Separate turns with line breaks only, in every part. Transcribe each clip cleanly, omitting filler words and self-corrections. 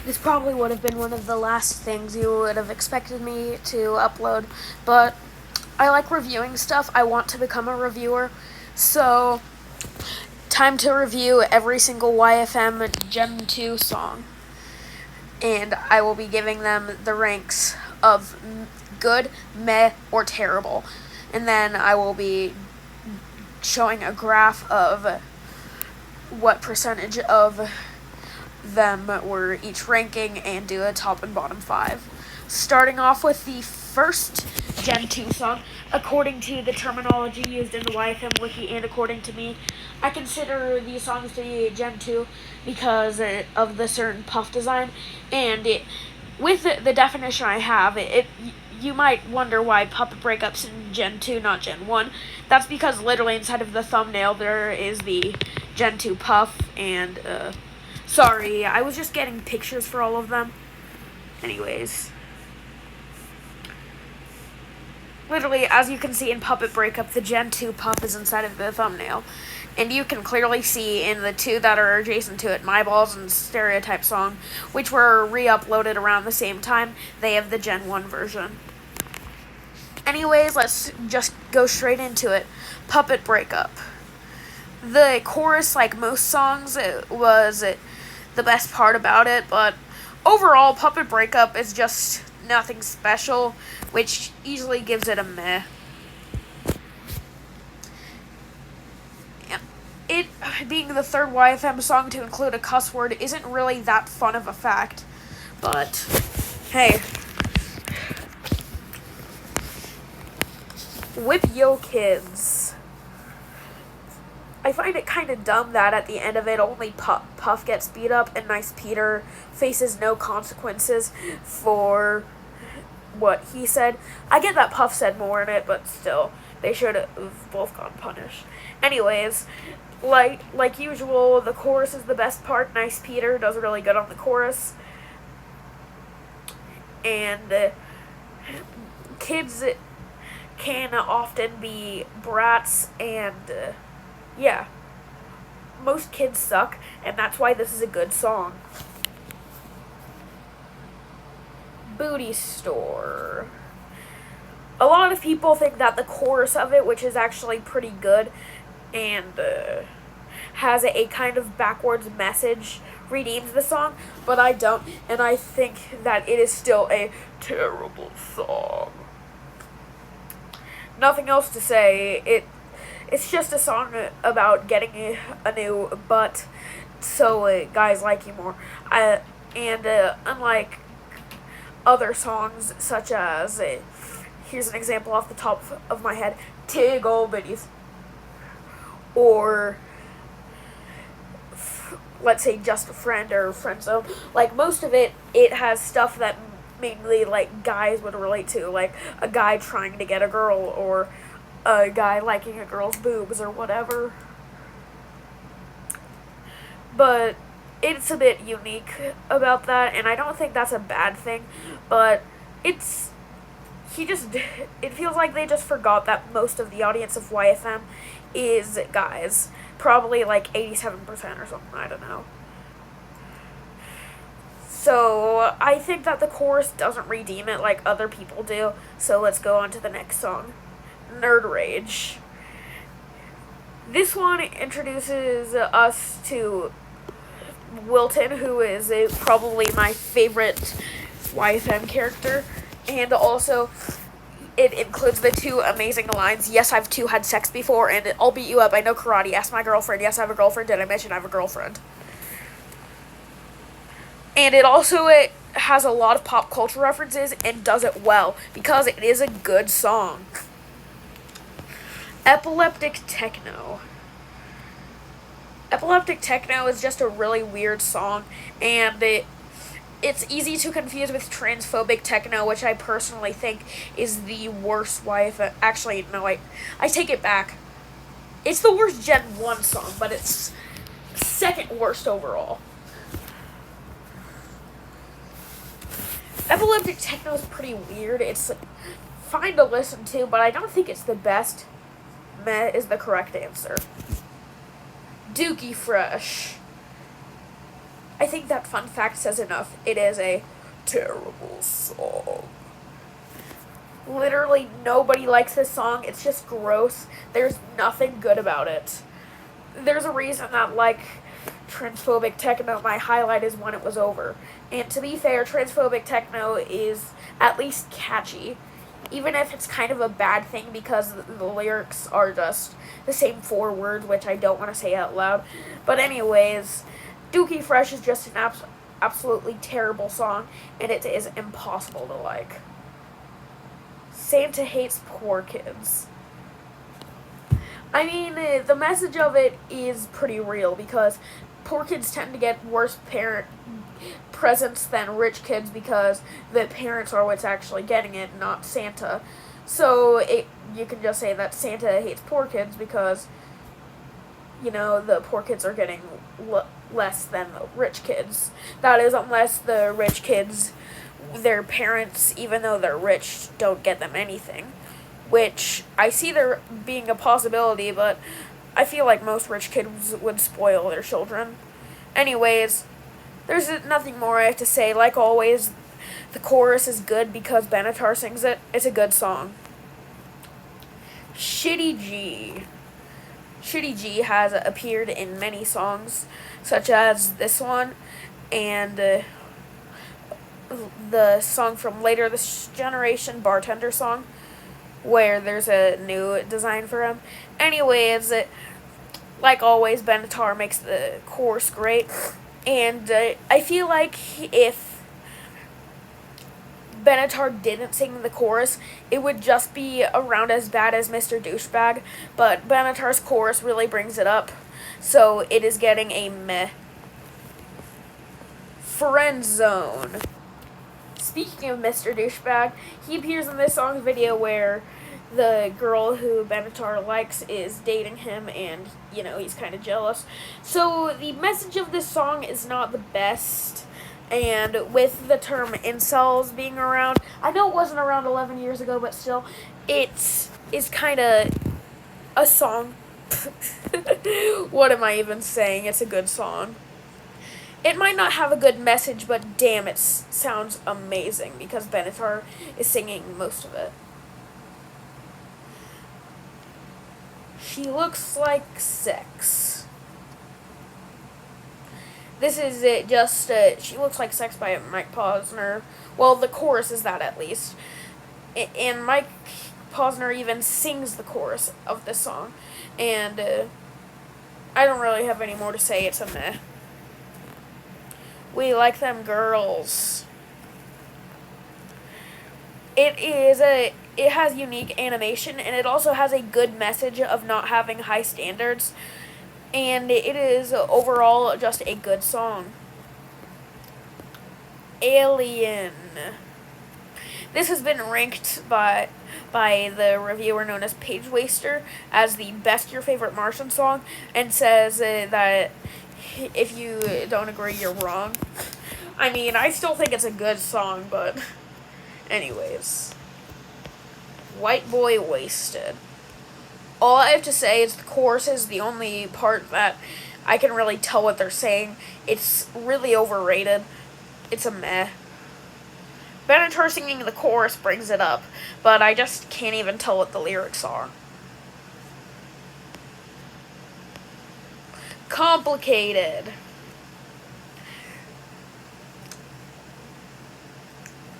this probably would have been one of the last things you would have expected me to upload, but I like reviewing stuff. I want to become a reviewer, so time to review every single YFM Gen 2 song. And I will be giving them the ranks of good, meh, or terrible. And then I will be showing a graph of what percentage of them were each ranking and do a top and bottom 5. Starting off with the first Gen 2 song, according to the terminology used in the YFM wiki and according to me, I consider these songs to be Gen 2 because of the certain puff design, and with the definition I have, you might wonder why Puppet Breakup's in Gen 2, not Gen 1. That's because literally inside of the thumbnail there is the Gen 2 puff, and sorry, I was just getting pictures for all of them. Anyways. Literally, as you can see in Puppet Breakup, the Gen 2 puff is inside of the thumbnail. And you can clearly see in the two that are adjacent to it, My Balls and Stereotype Song, which were re-uploaded around the same time, they have the Gen 1 version. Anyways, let's just go straight into it. Puppet Breakup. The chorus, like most songs, was the best part about it, but overall, Puppet Breakup is just nothing special, which easily gives it a meh. It being the third YFM song to include a cuss word isn't really that fun of a fact, but hey. Whip Yo Kids. I find it kind of dumb that at the end of it, only Puff gets beat up and Nice Peter faces no consequences for what he said. I get that Puff said more in it, but still, they should have both gone punished. Anyways, like usual, the chorus is the best part. Nice Peter does really good on the chorus. And kids can often be brats, and yeah, most kids suck, and that's why this is a good song. Booty Store. A lot of people think that the chorus of it, which is actually pretty good and has a kind of backwards message, redeems the song, but I don't, and I think that it is still a terrible song. Nothing else to say. It's just a song about getting a new butt, so guys like you more. And unlike other songs, such as, here's an example off the top of my head, Tiggle Bitties, or let's say Just a Friend or Friend Zone. Like, most of it has stuff that mainly, like, guys would relate to, like a guy trying to get a girl, or a guy liking a girl's boobs, or whatever. But it's a bit unique about that, and I don't think that's a bad thing, but it feels like they just forgot that most of the audience of YFM is guys. Probably like 87% or something, I don't know. So I think that the chorus doesn't redeem it like other people do, so let's go on to the next song. Nerd Rage. This one introduces us to Wilton, who is probably my favorite YFM character, and also it includes the two amazing lines, "Yes, I've two had sex before," and "I'll beat you up, I know karate, ask my girlfriend, yes, I have a girlfriend, did I mention I have a girlfriend?" And it has a lot of pop culture references and does it well, because it is a good song. Epileptic Techno. Epileptic Techno is just a really weird song, and it's easy to confuse with transphobic techno, which I personally think is the worst YFM. Actually, no, I take it back. It's the worst Gen 1 song, but it's second worst overall. Epileptic Techno is pretty weird. It's fine to listen to, but I don't think it's the best. Meh is the correct answer. Dookie Fresh. I think that fun fact says enough. It is a terrible song. Literally nobody likes this song. It's just gross. There's nothing good about it. There's a reason that, like, transphobic techno, my highlight is When It Was Over. And to be fair, transphobic techno is at least catchy. Even if it's kind of a bad thing because the lyrics are just the same 4 words, which I don't want to say out loud. But anyways, Dookie Fresh is just an absolutely terrible song, and it is impossible to like. Santa hates poor kids. I mean, the message of it is pretty real because poor kids tend to get worse parent presents than rich kids because the parents are what's actually getting it, not Santa. So you can just say that Santa hates poor kids because, you know, the poor kids are getting less than the rich kids. That is, unless the rich kids, their parents, even though they're rich, don't get them anything. Which I see there being a possibility, but I feel like most rich kids would spoil their children. Anyways, there's nothing more I have to say. Like always, the chorus is good because Benatar sings it. It's a good song. Shitty G. Shitty G has appeared in many songs, such as this one, and the song from Later This Generation, Bartender Song, where there's a new design for him. Anyways, like always, Benatar makes the chorus great, and I feel like if Benatar didn't sing the chorus, it would just be around as bad as Mr. Douchebag, but Benatar's chorus really brings it up, so it is getting a meh. Friend Zone. Speaking of Mr. Douchebag, he appears in this song's video where the girl who Benatar likes is dating him, and, you know, he's kind of jealous. So the message of this song is not the best, and with the term incels being around, I know it wasn't around 11 years ago, but still, it is kind of a song. What am I even saying? It's a good song. It might not have a good message, but damn, it sounds amazing because Benatar is singing most of it. She looks like sex. This is it, just, She Looks Like Sex by Mike Posner. Well, the chorus is that, at least. And Mike Posner even sings the chorus of this song. And, I don't really have any more to say. It's a meh. We Like Them Girls. It has unique animation, and it also has a good message of not having high standards, and it is overall just a good song. Alien. This has been ranked by the reviewer known as Page Waster as the best Your Favorite Martian song, and says that if you don't agree, you're wrong. I mean, I still think it's a good song, but anyways. White Boy Wasted. All I have to say is the chorus is the only part that I can really tell what they're saying. It's really overrated. It's a meh. Benatar singing the chorus brings it up, but I just can't even tell what the lyrics are. Complicated.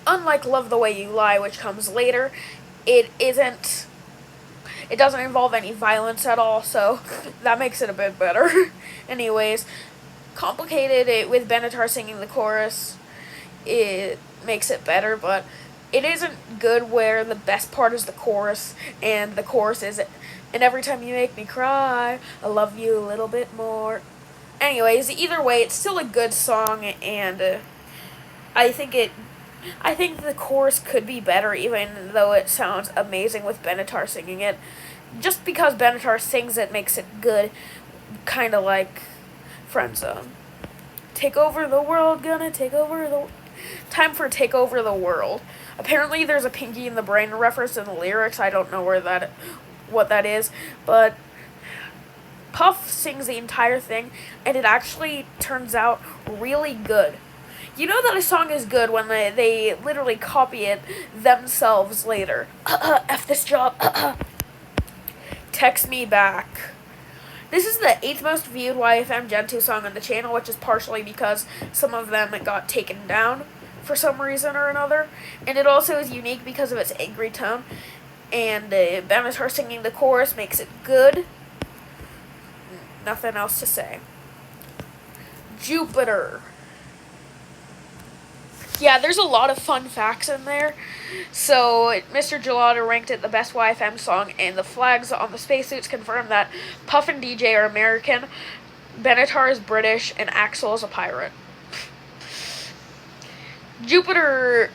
Unlike Love the Way You Lie, which comes later, it doesn't involve any violence at all, so that makes it a bit better. Anyways, Complicated, with Benatar singing the chorus, it makes it better, but it isn't good where the best part is the chorus, and the chorus is, and every time you make me cry, I love you a little bit more. Anyways, either way, it's still a good song, and I think the chorus could be better, even though it sounds amazing with Benatar singing it. Just because Benatar sings it makes it good, kind of like Friend Zone. Take over the world, gonna take over the... Time for Take Over the World. Apparently there's a Pinky in the Brain reference in the lyrics. I don't know what that is, but Puff sings the entire thing, and it actually turns out really good. You know that a song is good when they literally copy it themselves later. F this job. Text me back. This is the 8th most viewed YFM Gen 2 song on the channel, which is partially because some of them got taken down for some reason or another. And it also is unique because of its angry tone. And Benatar singing the chorus makes it good. Nothing else to say. Jupiter. Yeah, there's a lot of fun facts in there. So, Mr. Gelato ranked it the best YFM song, and the flags on the spacesuits confirm that Puff and DJ are American, Benatar is British, and Axel is a pirate. Benatar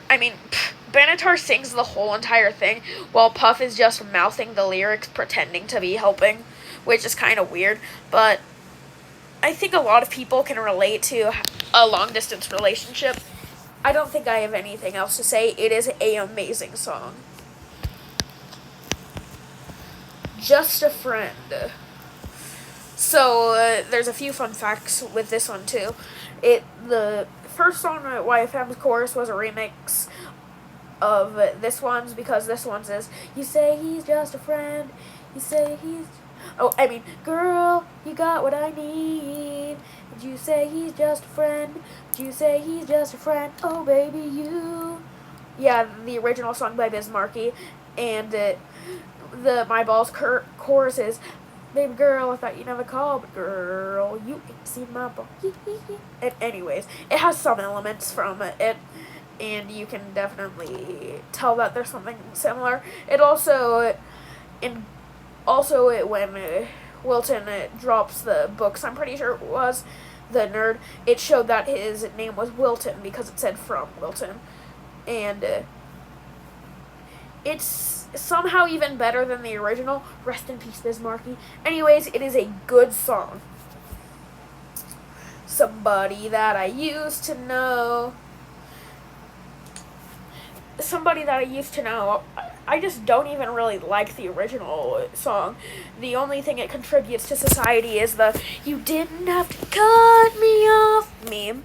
sings the whole entire thing, while Puff is just mouthing the lyrics, pretending to be helping, which is kind of weird, but I think a lot of people can relate to a long-distance relationship. I don't think I have anything else to say. It is an amazing song. Just a Friend. So, there's a few fun facts with this one, too. The first song at YFM's chorus was a remix of this one's, because this one's is, you say he's just a friend, you say he's... girl, you got what I need. Did you say he's just a friend? Did you say he's just a friend? Oh, baby, you. Yeah, the original song by Biz Markie. And the My Balls chorus is, baby girl, I thought you never called, but girl, you ain't seen my ball. And anyways, it has some elements from it, and you can definitely tell that there's something similar. It also, when Wilton drops the books, I'm pretty sure it was the nerd, it showed that his name was Wilton because it said from Wilton. And it's somehow even better than the original. Rest in peace, Biz Markie. Anyways, it is a good song. Somebody that I used to know. I just don't even really like the original song. The only thing it contributes to society is the "you didn't have to cut me off" meme.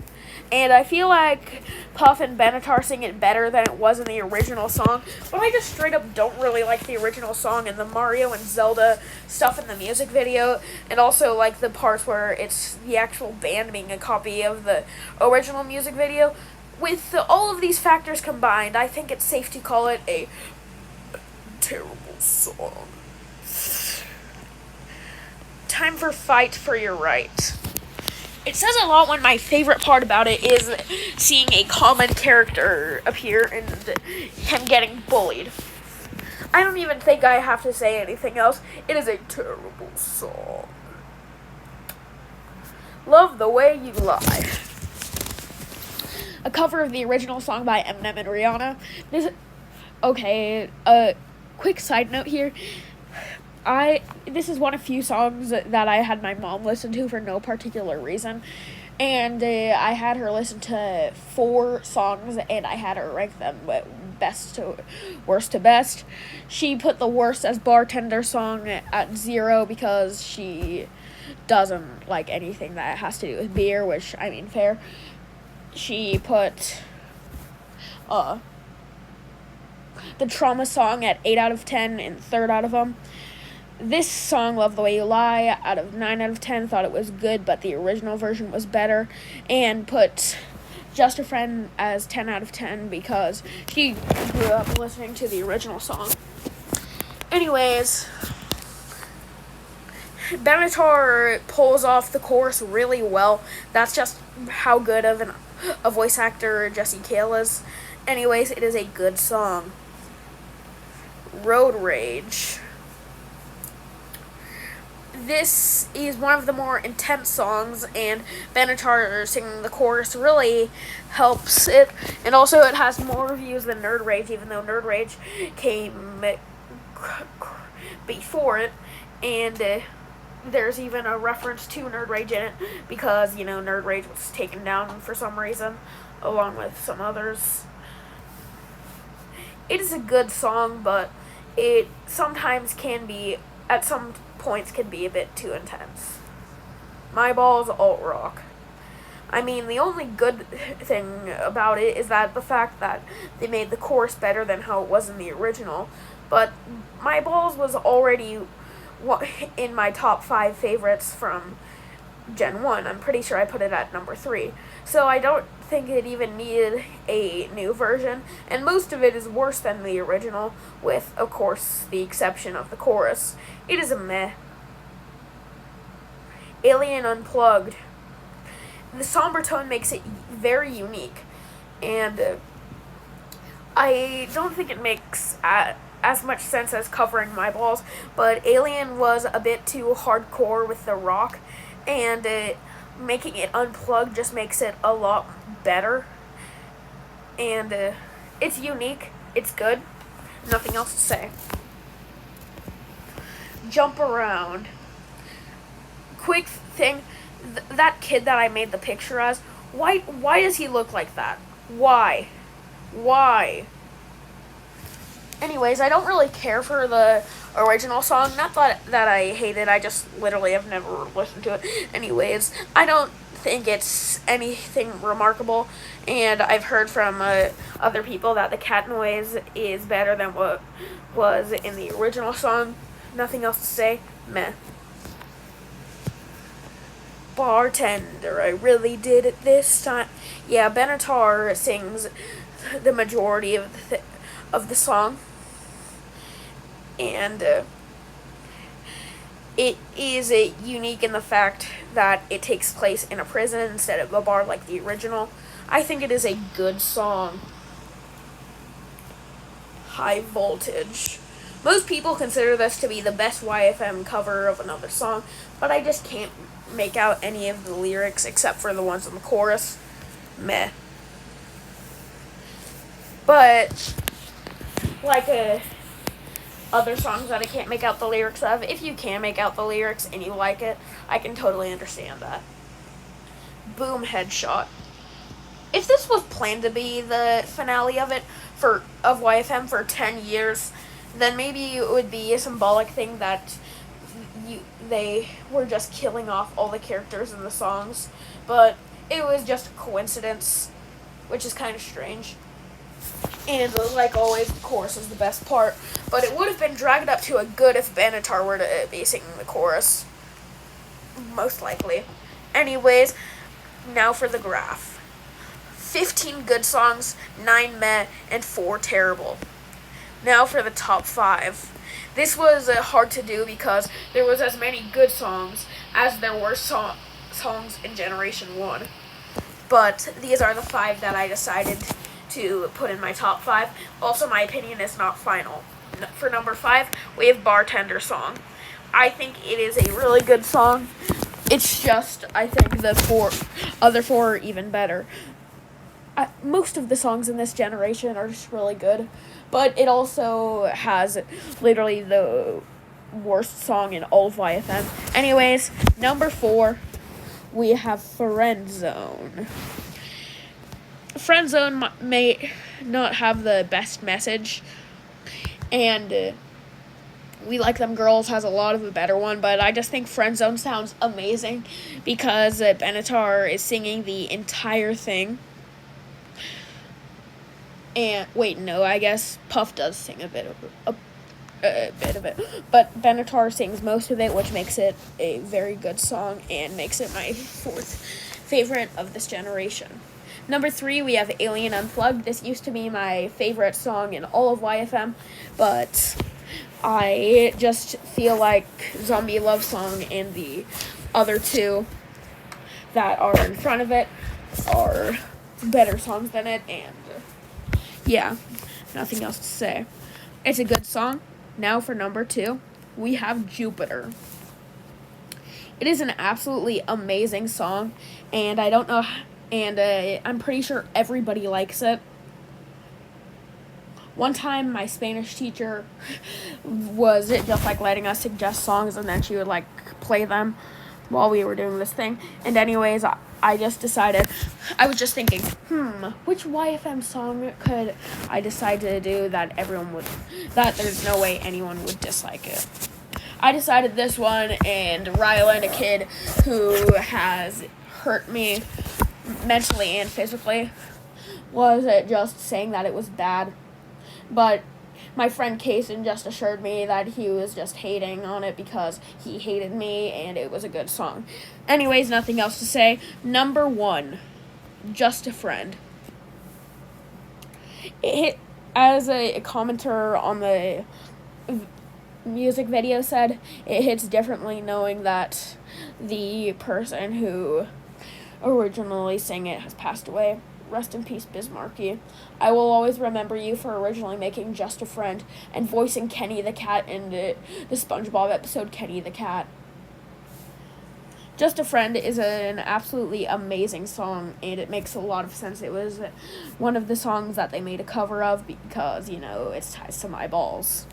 And I feel like Puff and Benatar sing it better than it was in the original song. But I just straight up don't really like the original song and the Mario and Zelda stuff in the music video. And also like the parts where it's the actual band being a copy of the original music video. With all of these factors combined, I think it's safe to call it a terrible song. Time for Fight for Your Right. It says a lot when my favorite part about it is seeing a common character appear and him getting bullied. I don't even think I have to say anything else. It is a terrible song. Love the Way You Lie. A cover of the original song by Eminem and Rihanna. Quick side note here. This is one of few songs that I had my mom listen to for no particular reason. And I had her listen to 4 songs, and I had her rank them worst to best. She put the worst as Bartender song at 0 because she doesn't like anything that has to do with beer, which, fair. She put the Trauma song at 8 out of 10 and 3rd out of them. This song, Love the Way You Lie, out of 9 out of 10, thought it was good, but the original version was better. And put Just a Friend as 10 out of 10 because she grew up listening to the original song. Anyways, Benatar pulls off the chorus really well. That's just how good of a voice actor Jesse Cale is. Anyways, it is a good song. Road Rage. This is one of the more intense songs, and Benatar singing the chorus really helps it. And also, it has more views than Nerd Rage, even though Nerd Rage came before it. And there's even a reference to Nerd Rage in it because, Nerd Rage was taken down for some reason, along with some others. It is a good song, but it sometimes can be at some points can be a bit too intense. My Balls alt rock. I mean, the only good thing about it is that the fact that they made the chorus better than how it was in the original. But My Balls was already in my top 5 favorites from Gen 1. I'm pretty sure I put it at number 3. So I don't think it even needed a new version, and most of it is worse than the original, with, of course, the exception of the chorus. It is a meh. Alien Unplugged. The somber tone makes it very unique, and I don't think it makes as much sense as covering My Balls, but Alien was a bit too hardcore with the rock, and making it unplugged just makes it a lot better, and it's unique, it's good, nothing else to say. Jump Around. Quick thing, that kid that I made the picture as, why does he look like that? Why? Anyways, I don't really care for the original song. Not that I hate it, I just literally have never listened to it. Anyways, I don't think it's anything remarkable, and I've heard from other people that the cat noise is better than what was in the original song. Nothing else to say. Meh. Bartender, I really did it this time. Yeah, Benatar sings the majority of the song, and it is unique in the fact that it takes place in a prison instead of a bar like the original. I think it is a good song. High Voltage. Most people consider this to be the best YFM cover of another song, but I just can't make out any of the lyrics except for the ones in the chorus. Meh. But like other songs that I can't make out the lyrics of, if you can make out the lyrics and you like it, I can totally understand that. Boom Headshot. If this was planned to be the finale of YFM for 10 years, then maybe it would be a symbolic thing that they were just killing off all the characters in the songs, but it was just a coincidence, which is kind of strange. And like always, the chorus is the best part, but it would have been dragged up to a good if Benatar were to be singing the chorus. Most likely. Anyways, now for the graph. 15 good songs, 9 meh, and 4 terrible. Now for the top 5. This was hard to do because there was as many good songs as there were songs in Generation 1. But these are the 5 that I decided to put in my top 5. Also, my opinion is not final. For number 5, we have Bartender Song. I think it is a really good song. It's just, I think the other four are even better. Most of the songs in this generation are just really good, but it also has literally the worst song in all of YFM. Anyways, number 4, we have Friend Zone. Friend Zone may not have the best message, and We Like Them Girls has a lot of a better one, but I just think Friend Zone sounds amazing because Benatar is singing the entire thing. And wait, no, I guess Puff does sing a bit of it, but Benatar sings most of it, which makes it a very good song and makes it my 4th favorite of this generation. Number 3, we have Alien Unplugged. This used to be my favorite song in all of YFM, but I just feel like Zombie Love Song and the other 2 that are in front of it are better songs than it, and yeah, nothing else to say. It's a good song. Now for number 2, we have Jupiter. It is an absolutely amazing song, and I don't know, and I'm pretty sure everybody likes it. One time, my Spanish teacher was just like letting us suggest songs, and then she would like play them while we were doing this thing. And anyways, I just decided, I was just thinking, which YFM song could I decide to do that there's no way anyone would dislike it. I decided this one, and Rylan, a kid who has hurt me mentally and physically, was just saying that it was bad. But my friend Kason just assured me that he was just hating on it because he hated me and it was a good song. Anyways, nothing else to say. Number 1, Just a Friend. As a commenter on the music video said, it hits differently knowing that the person who originally sang it has passed away. Rest in peace, Bismarcky. I will always remember you for originally making Just a Friend and voicing Kenny the Cat in the SpongeBob episode Kenny the Cat. Just a Friend is an absolutely amazing song, and it makes a lot of sense. It was one of the songs that they made a cover of because, it ties to my balls.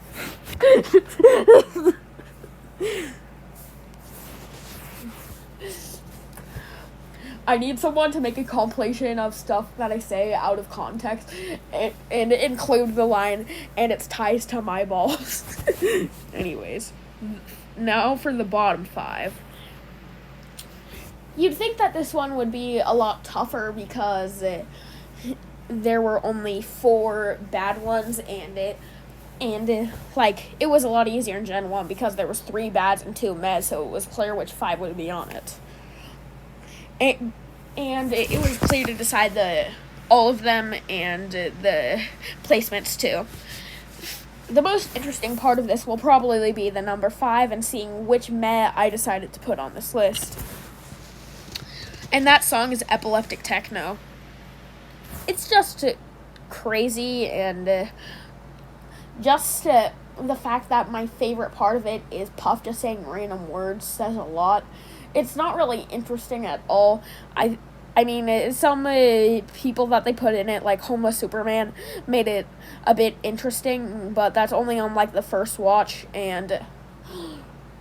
I need someone to make a compilation of stuff that I say out of context and include the line, and it's ties to my balls. Anyways, now for the bottom 5. You'd think that this one would be a lot tougher because there were only 4 bad ones, and it was a lot easier in Gen 1 because there was 3 bads and 2 meds, so it was clear which 5 would be on it. And it was clear to decide all of them and the placements too. The most interesting part of this will probably be the number 5 and seeing which meh I decided to put on this list. And that song is Epileptic Techno. It's just crazy, and just the fact that my favorite part of it is Puff just saying random words says a lot. It's not really interesting at all. I mean, some people that they put in it, like Homeless Superman, made it a bit interesting, but that's only on, the first watch, and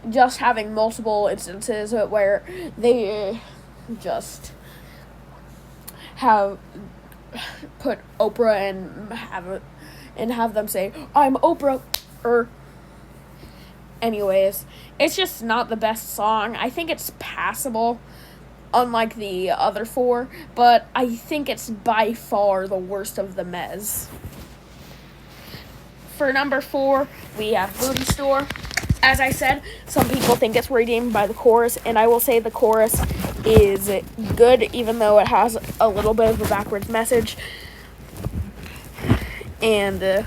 just having multiple instances where they just have put Oprah and have them say, "I'm Oprah," Anyways, it's just not the best song. I think it's passable, unlike the other 4, but I think it's by far the worst of the mez. For number 4, we have Booty Store. As I said, some people think it's redeemed by the chorus, and I will say the chorus is good, even though it has a little bit of a backwards message. And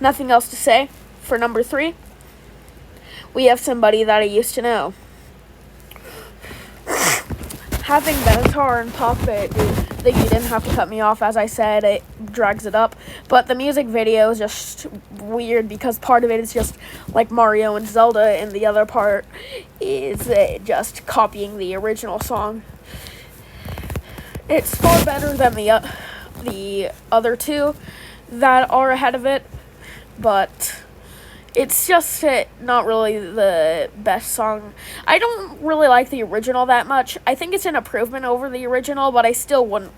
nothing else to say. For number 3, we have Somebody That I Used to Know. Having Benatar and Pop It, that you didn't have to cut me off, as I said, it drags it up. But the music video is just weird because part of it is just like Mario and Zelda, and the other part is just copying the original song. It's far better than the other 2 that are ahead of it, but it's just not really the best song. I don't really like the original that much. I think it's an improvement over the original, but I still wouldn't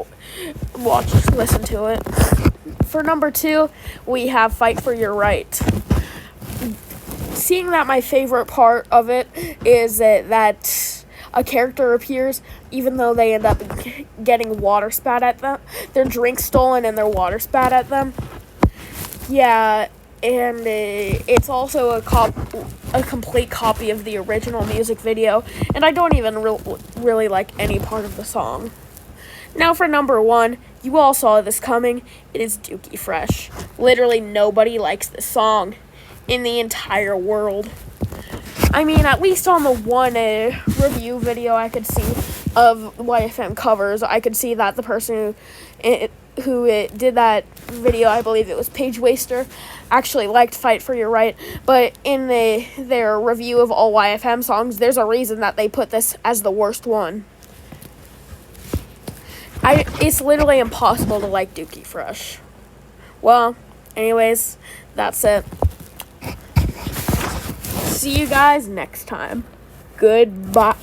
listen to it. For number 2, we have Fight for Your Right. Seeing that my favorite part of it is that a character appears, even though they end up getting water spat at them. Their drink stolen and their water spat at them. Yeah, and it's also a complete copy of the original music video, and I don't even really like any part of the song. Now for number 1, you all saw this coming. It is Dookie Fresh. Literally nobody likes this song in the entire world. I mean, at least on the one review video I could see of YFM covers, I could see that the person who did that video, I believe it was Paige Waster, actually liked Fight for Your Right. But in their review of all YFM songs, there's a reason that they put this as the worst one. It's literally impossible to like Dookie Fresh. Well, anyways, that's it. See you guys next time. Goodbye.